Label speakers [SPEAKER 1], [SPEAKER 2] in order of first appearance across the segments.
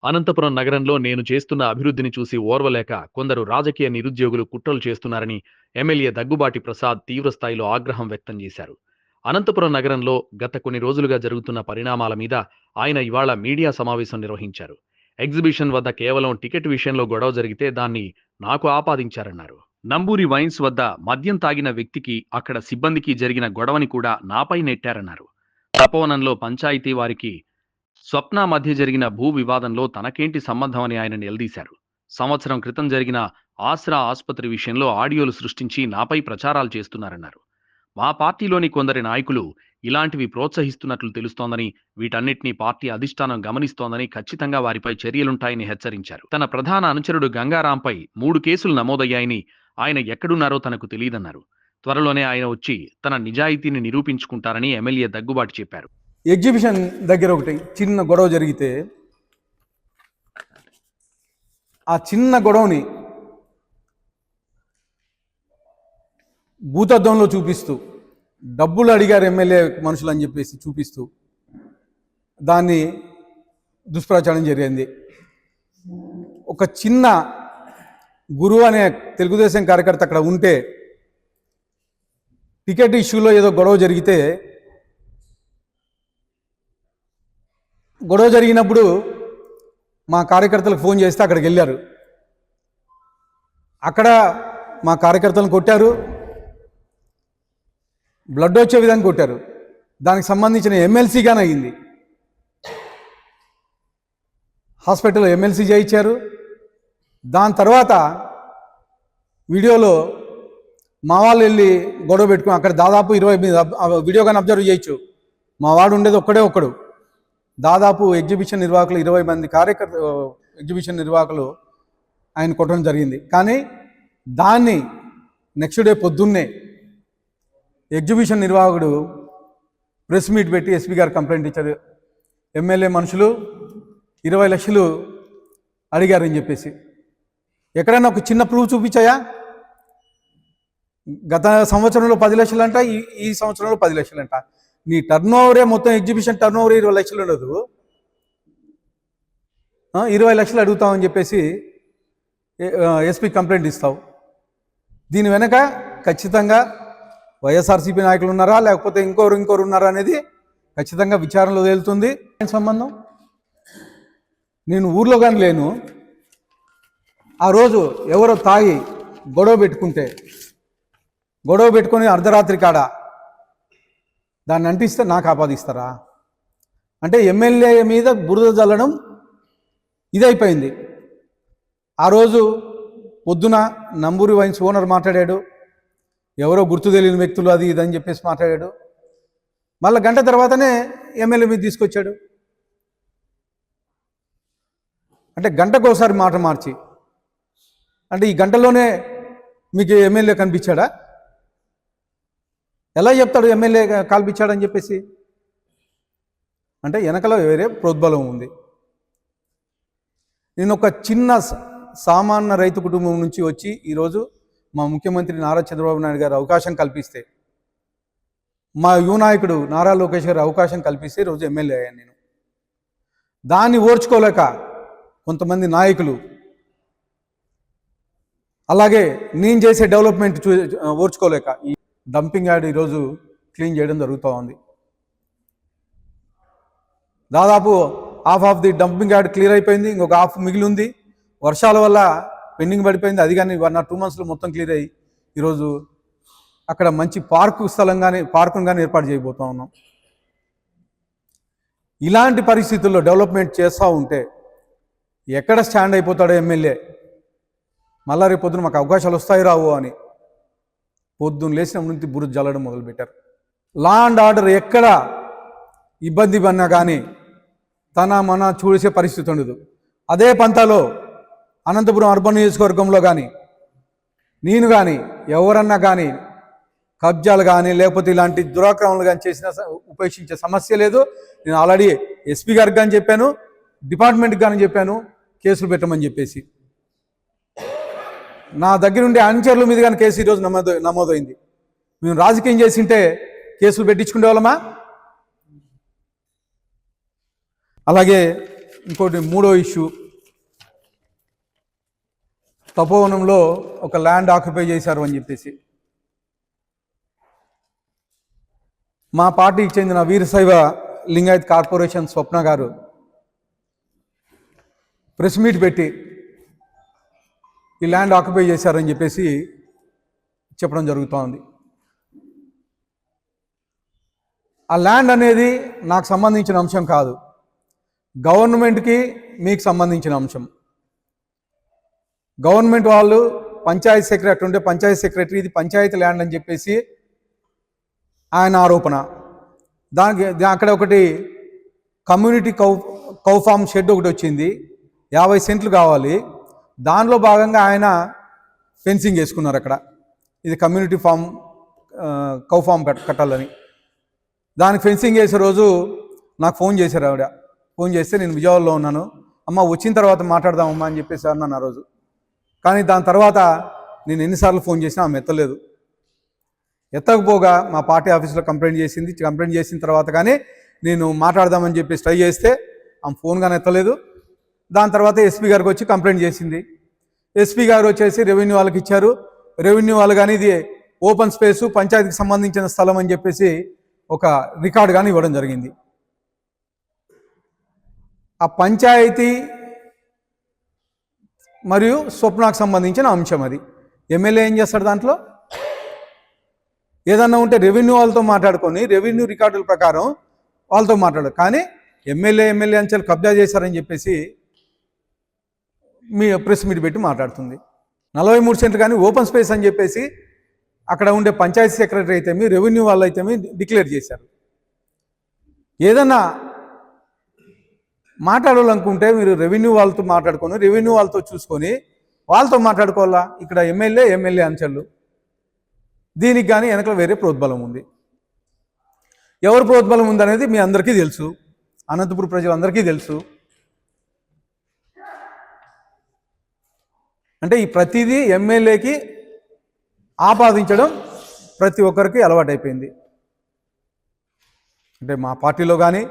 [SPEAKER 1] అనంతపురం నగరంలో నేను చేస్తున్న అభివృద్ధిని చూసి ఓర్వలేక కొందరు రాజకీయ నిరుద్యోగులు కుట్రలు చేస్తున్నారని ఎమ్మెల్యే దగ్గుబాటి ప్రసాద్ తీవ్రస్థాయిలో ఆగ్రహం వ్యక్తం చేశారు. అనంతపురం నగరంలో గత కొన్ని రోజులుగా జరుగుతున్న పరిణామాల మీద ఆయన ఇవాళ మీడియా సమావేశం నిర్వహించారు. ఎగ్జిబిషన్ వద్ద కేవలం టికెట్ విషయంలో గొడవ జరిగితే దాన్ని నాకు ఆపాదించారన్నారు. నంబూరి వైన్స్ వద్ద మద్యం తాగిన వ్యక్తికి అక్కడ సిబ్బందికి జరిగిన గొడవని కూడా నాపై నెట్టారన్నారు. తపోవనంలో పంచాయతీ వారికి స్వప్న మధ్య జరిగిన భూ వివాదంలో తనకేంటి సంబంధం అని ఆయన నిలదీశారు. సంవత్సరం క్రితం జరిగిన ఆస్రా ఆసుపత్రి విషయంలో ఆడియోలు సృష్టించి నాపై ప్రచారాలు చేస్తున్నారన్నారు. మా పార్టీలోని కొందరి నాయకులు ఇలాంటివి ప్రోత్సహిస్తున్నట్లు తెలుస్తోందని, వీటన్నిటినీ పార్టీ అధిష్టానం గమనిస్తోందని, ఖచ్చితంగా వారిపై చర్యలుంటాయని హెచ్చరించారు. తన ప్రధాన అనుచరుడు గంగారాంపై 3 కేసులు నమోదయ్యాయని, ఆయన ఎక్కడున్నారో తనకు తెలియదన్నారు. త్వరలోనే ఆయన వచ్చి తన నిజాయితీని నిరూపించుకుంటారని ఎమ్మెల్యే దగ్గుబాటి చెప్పారు.
[SPEAKER 2] ఎగ్జిబిషన్ దగ్గర ఒకటి చిన్న గొడవ జరిగితే ఆ చిన్న గొడవని భూతద్దంలో చూపిస్తూ డబ్బులు అడిగారు ఎమ్మెల్యే మనుషులు అని చెప్పేసి చూపిస్తూ దాన్ని దుష్ప్రచారం జరిగింది. ఒక చిన్న గురువు అనే తెలుగుదేశం కార్యకర్త అక్కడ ఉంటే టికెట్ ఇష్యూలో ఏదో గొడవ జరిగితే గొడవ జరిగినప్పుడు మా కార్యకర్తలకు ఫోన్ చేస్తే అక్కడికి వెళ్ళారు. అక్కడ మా కార్యకర్తలను కొట్టారు, బ్లడ్ వచ్చే విధంగా కొట్టారు. దానికి సంబంధించిన ఎమ్మెల్సీగానే అయింది. హాస్పిటల్లో ఎమ్మెల్సీ చేయించారు. దాని తర్వాత వీడియోలో మా వాళ్ళు వెళ్ళి గొడవ పెట్టుకుని అక్కడ దాదాపు 20 వీడియో కానీ అబ్జర్వ్ చేయొచ్చు. మా వాడు ఉండేది ఒక్కడు. దాదాపు ఎగ్జిబిషన్ నిర్వాహకులు 20 మంది ఎగ్జిబిషన్ నిర్వాహకులు ఆయన కొట్టడం జరిగింది. కానీ దాన్ని నెక్స్ట్ డే పొద్దున్నే ఎగ్జిబిషన్ నిర్వాహకుడు ప్రెస్ మీట్ పెట్టి ఎస్పీ గారు కంప్లైంట్ ఇచ్చారు. ఎమ్మెల్యే మనుషులు 20 లక్షలు అడిగారని చెప్పేసి. ఎక్కడైనా ఒక చిన్న ప్రూఫ్ చూపించాయా? గత సంవత్సరంలో 10 లక్షలు అంట, ఈ సంవత్సరంలో 10 లక్షలు అంట. నీ టర్న్ ఓవరే మొత్తం ఎగ్జిబిషన్ టర్న్ ఓవర్ 20 లక్షలు ఉండదు. 20 లక్షలు అడుగుతామని చెప్పేసి ఎస్పీ కంప్లైంట్ ఇస్తావు. దీని వెనక ఖచ్చితంగా వైఎస్ఆర్సీపీ నాయకులు ఉన్నారా లేకపోతే ఇంకోరు ఉన్నారా అనేది ఖచ్చితంగా విచారణలో తేలుతుంది. సంబంధం నేను ఊర్లో కానీ లేను. ఆ రోజు ఎవరో తాగి గొడవ పెట్టుకొని అర్ధరాత్రి కాడ దాన్ని అంటిస్తే నాకు ఆపాదిస్తారా? అంటే ఎమ్మెల్యే మీద బురద జల్లడం ఇదైపోయింది. ఆ రోజు పొద్దున నంబూరి వైన్స్ ఓనర్ మాట్లాడాడు, ఎవరో గుర్తు తెలియని వ్యక్తులు అది ఇదని చెప్పేసి మాట్లాడాడు. మళ్ళీ గంట తర్వాతనే ఎమ్మెల్యే మీద తీసుకొచ్చాడు. అంటే గంటకోసారి మాట మార్చి, అంటే ఈ గంటలోనే మీకు ఎమ్మెల్యే కనిపించాడా? ఎలా చెప్తాడు ఎమ్మెల్యే కాల్పించాడని చెప్పేసి? అంటే వెనకలో వేరే ప్రోద్బలం ఉంది. నేను ఒక చిన్న సామాన్య రైతు కుటుంబం నుంచి వచ్చి ఈరోజు మా ముఖ్యమంత్రి నారా చంద్రబాబు నాయుడు గారు అవకాశం కల్పిస్తే, మా యువ నాయకుడు నారా లోకేష్ గారు అవకాశం కల్పిస్తే ఈరోజు ఎమ్మెల్యే అయ్యాను నేను. దాన్ని ఓర్చుకోలేక కొంతమంది నాయకులు, అలాగే నేను చేసే డెవలప్మెంట్ ఓర్చుకోలేక ఈ డంపింగ్ యార్డ్ ఈరోజు క్లీన్ చేయడం జరుగుతూ ఉంది. దాదాపు half of the dumping yard clear అయిపోయింది, ఇంకొక హాఫ్ మిగిలి ఉంది. వర్షాల వల్ల పెండింగ్ పడిపోయింది. అది కానీ 1 or 2 monthsలో మొత్తం క్లియర్ అయ్యి ఈరోజు అక్కడ మంచి పార్కును కానీ ఏర్పాటు చేయబోతూ ఉన్నాం. ఇలాంటి పరిస్థితుల్లో డెవలప్మెంట్ చేస్తూ ఉంటే ఎక్కడ స్టాండ్ అయిపోతాడో ఎమ్మెల్యే? మళ్ళా రేపు పొద్దున మాకు అవకాశాలు వస్తాయి రావు అని పొద్దున్న లేచిన నుంచి బురద జల్లడం మొదలుపెట్టారు. లా అండ్ ఆర్డర్ ఎక్కడ ఇబ్బంది పడినా కానీ మన చూసే పరిస్థితి ఉండదు. అదే పంతాలో అనంతపురం అర్బన్ నియోజకవర్గంలో కానీ నేను కానీ ఎవరన్నా కానీ కబ్జాలు కానీ లేకపోతే ఇలాంటి దురాక్రమణలు కానీ ఉపేక్షించే సమస్య లేదు. నేను ఆల్రెడీ ఎస్పీ గారికి కానీ చెప్పాను, డిపార్ట్మెంట్కి కానీ చెప్పాను కేసులు పెట్టమని చెప్పేసి. నా దగ్గర ఉండే అనుచరుల మీద కానీ కేసు ఈరోజు నమోదైంది. మేము రాజకీయం చేసింటే కేసులు పెట్టించుకునే వాళ్ళమా? అలాగే ఇంకోటి మూడో ఇష్యూ, తపోవనంలో ఒక ల్యాండ్ ఆక్యుపై చేశారు అని చెప్పేసి మా పార్టీకి చెందిన వీరశైవ లింగాయత్ కార్పొరేషన్ స్వప్న గారు ప్రెస్ మీట్ పెట్టి ఈ ల్యాండ్ ఆక్యుపై చేశారని చెప్పేసి చెప్పడం జరుగుతోంది. ఆ ల్యాండ్ అనేది నాకు సంబంధించిన అంశం కాదు, గవర్నమెంట్కి మీకు సంబంధించిన అంశం. గవర్నమెంట్ వాళ్ళు పంచాయతీ సెక్రటరీ ఉంటే పంచాయతీ సెక్రటరీ ఇది పంచాయతీ ల్యాండ్ అని చెప్పేసి ఆయన ఆరోపణ. దానికి అక్కడ ఒకటి కమ్యూనిటీ కౌ ఫామ్ షెడ్ ఒకటి వచ్చింది, 50 సెంట్లు కావాలి. దానిలో భాగంగా ఆయన ఫెన్సింగ్ వేసుకున్నారు అక్కడ, ఇది కమ్యూనిటీ ఫామ్ కౌ ఫామ్ కట్టాలని. దానికి ఫెన్సింగ్ వేసే రోజు నాకు ఫోన్ చేశారు ఆవిడ. ఫోన్ చేస్తే నేను విజయవాడలో ఉన్నాను, అమ్మ వచ్చిన తర్వాత మాట్లాడదామమ్మా అని చెప్పేసి అన్నాను ఆ రోజు. కానీ దాని తర్వాత నేను ఎన్నిసార్లు ఫోన్ చేసినా ఆమె ఎత్తలేదు. ఎత్తకపోగా మా పార్టీ ఆఫీస్లో కంప్లైంట్ చేసింది. కంప్లైంట్ చేసిన తర్వాత కానీ నేను మాట్లాడదామని చెప్పేసి ట్రై చేస్తే ఆమె ఫోన్ కానీ ఎత్తలేదు. దాని తర్వాత ఎస్పీ గారికి వచ్చి కంప్లైంట్ చేసింది. ఎస్పీ గారు వచ్చేసి రెవెన్యూ వాళ్ళకి ఇచ్చారు. రెవెన్యూ వాళ్ళు కానీ ఇది ఓపెన్ స్పేసు పంచాయతీకి సంబంధించిన స్థలం అని చెప్పేసి ఒక రికార్డు కానీ ఇవ్వడం జరిగింది. ఆ పంచాయతీ మరియు స్వప్నకు సంబంధించిన అంశం అది. ఎమ్మెల్యే ఏం చేస్తాడు దాంట్లో? ఏదన్నా ఉంటే రెవెన్యూ వాళ్ళతో మాట్లాడుకొని రెవెన్యూ రికార్డుల ప్రకారం వాళ్ళతో మాట్లాడు. కానీ ఎమ్మెల్యే అంచెలు కబ్జా చేశారని చెప్పేసి మీ ప్రెస్ మీట్ పెట్టి మాట్లాడుతుంది. 43 సెంట్లు కానీ ఓపెన్ స్పేస్ అని చెప్పేసి అక్కడ ఉండే పంచాయతీ సెక్రటరీ అయితేమి రెవెన్యూ వాళ్ళు అయితేమి డిక్లేర్ చేశారు. ఏదన్నా మాట్లాడాలనుకుంటే మీరు రెవెన్యూ వాళ్ళతో మాట్లాడుకొని రెవెన్యూ వాళ్ళతో చూసుకొని వాళ్ళతో మాట్లాడుకోవాలా. ఇక్కడ ఎమ్మెల్యే అంచెలు, దీనికి కానీ వెనకల వేరే ప్రోద్బలం ఉంది. ఎవరు ప్రోద్బలం ఉందనేది మీ అందరికీ తెలుసు, అనంతపురం ప్రజలందరికీ తెలుసు. అంటే ఈ ప్రతిదీ ఎమ్మెల్యేకి ఆపాదించడం ప్రతి ఒక్కరికి అలవాటైపోయింది. అంటే మా పార్టీలో కానీ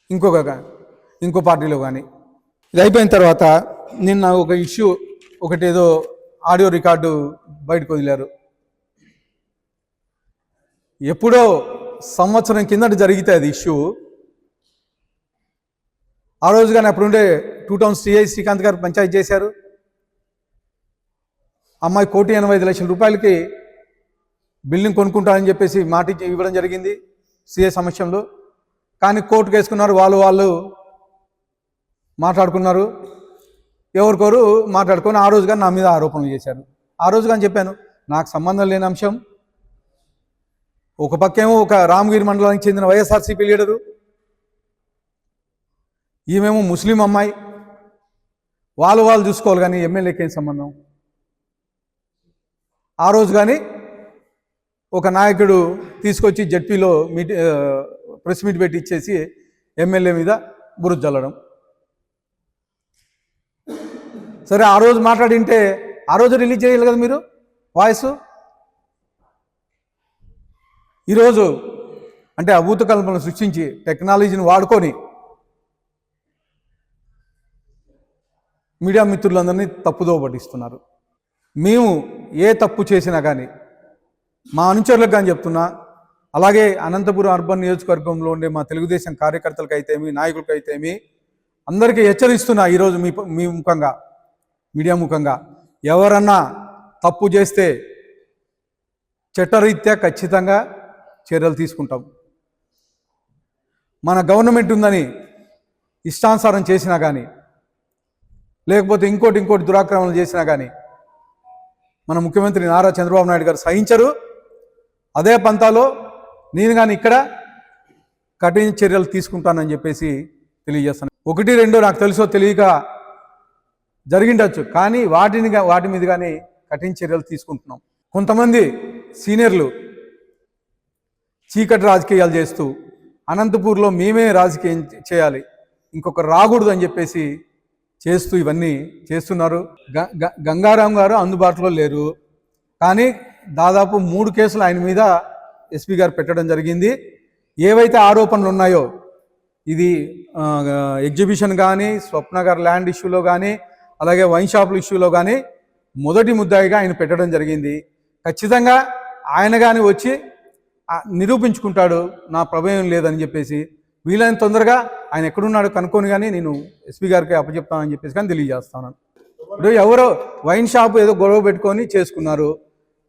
[SPEAKER 2] ఇంకో పార్టీలో కానీ. ఇది అయిపోయిన తర్వాత నిన్న ఒక ఇష్యూ ఒకటేదో ఆడియో రికార్డు బయటకు వదిలారు. ఎప్పుడో సంవత్సరం కిందట జరిగితే అది ఇష్యూ. ఆ రోజు కానీ అప్పుడుండే 2 టౌన్స్ సిఐ శ్రీకాంత్ గారు పంచాయతీ చేశారు. అమ్మాయి 1,85,00,000 రూపాయలకి బిల్డింగ్ కొనుక్కుంటారని చెప్పేసి మాట ఇవ్వడం జరిగింది సిఐ సమక్షంలో. కానీ కోర్టుకు వేసుకున్నారు, వాళ్ళు మాట్లాడుకున్నారు, ఎవరికొరు మాట్లాడుకొని ఆ రోజు కానీ నా మీద ఆరోపణలు చేశారు. ఆ రోజు కానీ చెప్పాను నాకు సంబంధం లేని అంశం. ఒక పక్కేమో ఒక రామగిరి మండలానికి చెందిన వైఎస్ఆర్సీపీ లీడరు, ఈమెమో ముస్లిం అమ్మాయి, వాళ్ళు చూసుకోవాలి కానీ ఎమ్మెల్యేకి ఏం సంబంధం? ఆ రోజు కానీ ఒక నాయకుడు తీసుకొచ్చి జడ్పీలో ప్రెస్ మీట్ పెట్టి ఇచ్చేసి ఎమ్మెల్యే మీద బురద జల్లడం. సరే ఆ రోజు మాట్లాడింటే ఆ రోజు రిలీజ్ చేయాలి కదా మీరు వాయిస్. ఈరోజు అంటే అభూత కల్పనలు సృష్టించి టెక్నాలజీని వాడుకొని మీడియా మిత్రులందరినీ తప్పుదో పట్టిస్తున్నారు. మేము ఏ తప్పు చేసినా కానీ మా అనుచరులకు కానీ చెప్తున్నా, అలాగే అనంతపురం అర్బన్ నియోజకవర్గంలో ఉండే మా తెలుగుదేశం కార్యకర్తలకు అయితేమి నాయకులకు అయితేమి అందరికీ హెచ్చరిస్తున్నా ఈరోజు మీ ముఖంగా మీడియా ముఖంగా, ఎవరన్నా తప్పు చేస్తే చట్టరీత్యా ఖచ్చితంగా చర్యలు తీసుకుంటాం. మన గవర్నమెంట్ ఉందని ఇష్టానుసారం చేసినా కానీ లేకపోతే ఇంకోటి దురాక్రమణలు చేసినా కానీ మన ముఖ్యమంత్రి నారా చంద్రబాబు నాయుడు గారు సహించరు. అదే పంతాలో నేను కానీ ఇక్కడ కఠిన చర్యలు తీసుకుంటానని చెప్పేసి తెలియజేస్తాను. 1, 2 నాకు తెలుసో తెలియక జరిగిండొచ్చు, కానీ వాటి మీద కానీ కఠిన చర్యలు తీసుకుంటున్నాం. కొంతమంది సీనియర్లు చీకటి రాజకీయాలు చేస్తూ అనంతపూర్లో మేమే రాజకీయం చేయాలి, ఇంకొకరు రాకూడదు అని చెప్పేసి చేస్తూ ఇవన్నీ చేస్తున్నారు. గంగారాం గారు అందుబాటులో లేరు, కానీ దాదాపు 3 కేసులు ఆయన మీద ఎస్పీ గారు పెట్టడం జరిగింది. ఏవైతే ఆరోపణలు ఉన్నాయో ఇది ఎగ్జిబిషన్ కానీ, స్వప్న గారి ల్యాండ్ ఇష్యూలో కానీ, అలాగే వైన్ షాపుల ఇష్యూలో కానీ మొదటి ముద్దాయిగా ఆయన పెట్టడం జరిగింది. ఖచ్చితంగా ఆయన కానీ వచ్చి నిరూపించుకుంటాడు నా ప్రమేయం లేదని చెప్పేసి. వీలైన తొందరగా ఆయన ఎక్కడున్నాడో కనుక్కొని కానీ నేను ఎస్పీ గారికి అప్పచెప్తానని చెప్పేసి కానీ తెలియజేస్తాను. ఇప్పుడు ఎవరో వైన్ షాప్ ఏదో గొడవ పెట్టుకొని చేసుకున్నారు.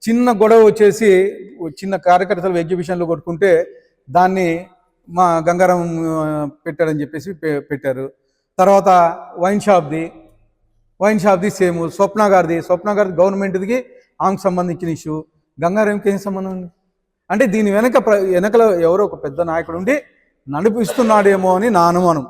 [SPEAKER 2] చిన్న గొడవ వచ్చేసి చిన్న కార్యకర్తలు ఎగ్జిబిషన్లో కొట్టుకుంటే దాన్ని మా గంగారం పెట్టాడని చెప్పేసి పెట్టారు. తర్వాత వైన్ షాప్ది సేమ్. స్వప్న గారిది గవర్నమెంట్కి ఆమెకు సంబంధించిన ఇష్యూ. గంగారంకి ఏం సంబంధం ఉంది అంటే దీని వెనకలో ఎవరో ఒక పెద్ద నాయకుడు ఉండి నడిపిస్తున్నాడేమో అని నా అనుమానం.